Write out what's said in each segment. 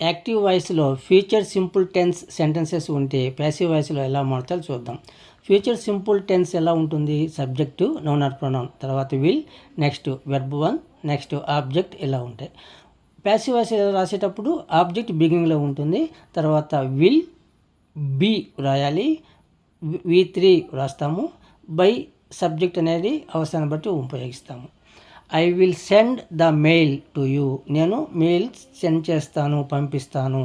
Active వాయిస్లో future simple tense sentences ఉంటే passive వాయిస్లో ఎలా మారుతారో చూద్దాం. ఫ్యూచర్ సింపుల్ టెన్స్ ఎలా ఉంటుంది? సబ్జెక్టు, నౌన్ ఆర్ ప్రొనౌన్, తర్వాత will, next verb 1, next object ఇలా ఉంటాయి. ప్యాసివ్ వాయిస్ రాసేటప్పుడు ఆబ్జెక్ట్ బిగినింగ్లో ఉంటుంది, తర్వాత విల్ బీ రాయాలి, V3 రాస్తాము, బై సబ్జెక్ట్ అనేది అవసరాన్ని బట్టి ఉపయోగిస్తాము. I will send the mail to you, నేను మెయిల్ సెండ్ చేస్తాను, పంపిస్తాను.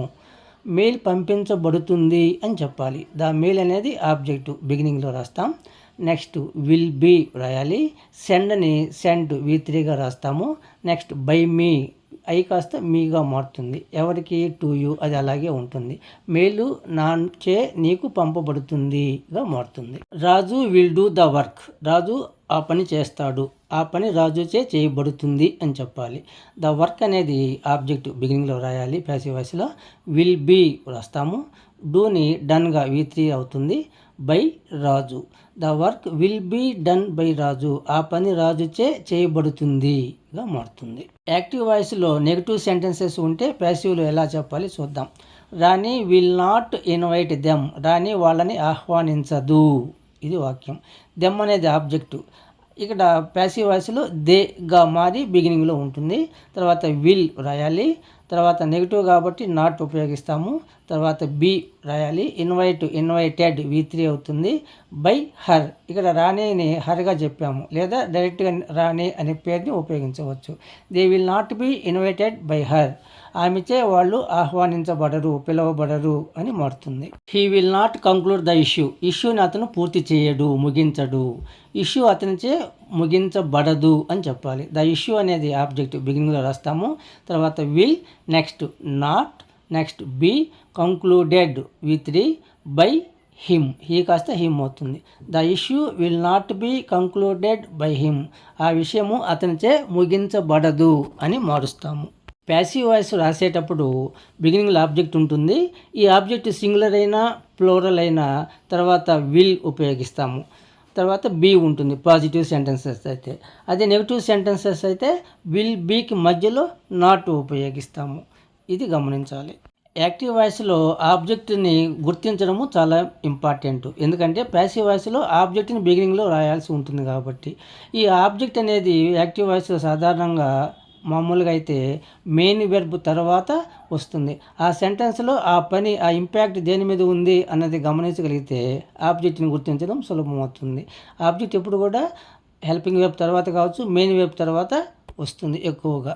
మెయిల్ పంపించబడుతుంది అని చెప్పాలి. ద మెయిల్ అనేది ఆబ్జెక్టు బిగినింగ్లో రాస్తాం. నెక్స్ట్ విల్ బీ రాయాలి, సెండ్ని సెండ్ V3గా రాస్తాము. నెక్స్ట్ బై మీ, ఐ కాస్త మీగా మారుతుంది. ఎవరికి? టు యూ, అది అలాగే ఉంటుంది. మెయిల్ నాచే నీకు పంపబడుతుందిగా మారుతుంది. రాజు విల్ డూ ద వర్క్, రాజు ఆ పని చేస్తాడు, ఆ పని రాజుచే చేయబడుతుంది అని చెప్పాలి. ద వర్క్ అనేది ఆబ్జెక్ట్ బిగినింగ్లో రాయాలి ప్యాసివ్ వాయిస్లో. విల్ బీ రాస్తాము, డూని డన్గా V3 అవుతుంది, by Raju. The work will be done by Raju, ఆ పని రాజుచే చేయబడుతుందిగా మారుతుంది. యాక్టివ్ వాయిస్లో నెగిటివ్ సెంటెన్సెస్ ఉంటే ప్యాసివ్లో ఎలా చెప్పాలి చూద్దాం. రాణి విల్ నాట్ ఇన్వైట్ దెమ్, రాణి వాళ్ళని ఆహ్వానించదు, ఇది వాక్యం. దెమ్ అనేది ఆబ్జెక్టు. ఇక్కడ ప్యాసివ్ వాయిస్లో దేగా మారి బిగినింగ్లో ఉంటుంది. తర్వాత విల్ రాయాలి, తర్వాత నెగిటివ్ కాబట్టి నాట్ ఉపయోగిస్తాము. తర్వాత బీ రాయాలి, ఇన్వైటెడ్ V3 అవుతుంది, బై హర్. ఇక్కడ రాణిని హర్గా చెప్పాము, లేదా డైరెక్ట్గా రాణి అనే పేరుని ఉపయోగించవచ్చు. They will not be invited by her, ఆమెచే వాళ్ళు ఆహ్వానించబడరు, పిలువబడరు అని మారుతుంది. He will not conclude the issue, ఇష్యూని అతను పూర్తి చేయడు, ముగించడు. ఇష్యూ అతనిచే ముగించబడదు అని చెప్పాలి. ద ఇష్యూ అనేది ఆబ్జెక్ట్ బిగినింగ్లో రాస్తాము. తర్వాత will, next not, next be, concluded V3, by him, he కాస్త హిమ్ అవుతుంది. The issue will not be concluded by him, ఆ విషయము అతనిచే ముగించబడదు అని మారుస్తాము. ప్యాసివ్ వాయిస్ రాసేటప్పుడు బిగినింగ్లో ఆబ్జెక్ట్ ఉంటుంది. ఈ ఆబ్జెక్ట్ సింగులర్ అయినా ప్లూరల్ అయినా తర్వాత విల్ ఉపయోగిస్తాము. తర్వాత బీ ఉంటుంది పాజిటివ్ సెంటెన్సెస్ అయితే. అదే నెగిటివ్ సెంటెన్సెస్ అయితే విల్ బీకి మధ్యలో నాట్ ఉపయోగిస్తాము. ఇది గమనించాలి. యాక్టివ్ వాయిస్లో ఆబ్జెక్ట్ని గుర్తించడము చాలా ఇంపార్టెంట్. ఎందుకంటే ప్యాసివ్ వాయిస్లో ఆబ్జెక్ట్ని బిగినింగ్లో రాయాల్సి ఉంటుంది కాబట్టి. ఈ ఆబ్జెక్ట్ అనేది యాక్టివ్ వాయిస్లో సాధారణంగా మామూలుగా అయితే మెయిన్ వెర్బ్ తర్వాత వస్తుంది. ఆ సెంటెన్స్లో ఆ పని, ఆ ఇంపాక్ట్ దేని మీద ఉంది అన్నది గమనించగలిగితే ఆబ్జెక్ట్ని గుర్తించడం సులభమవుతుంది. ఆబ్జెక్ట్ ఎప్పుడు కూడా హెల్పింగ్ వెర్బ్ తర్వాత కావచ్చు, మెయిన్ వెర్బ్ తర్వాత వస్తుంది ఎక్కువగా.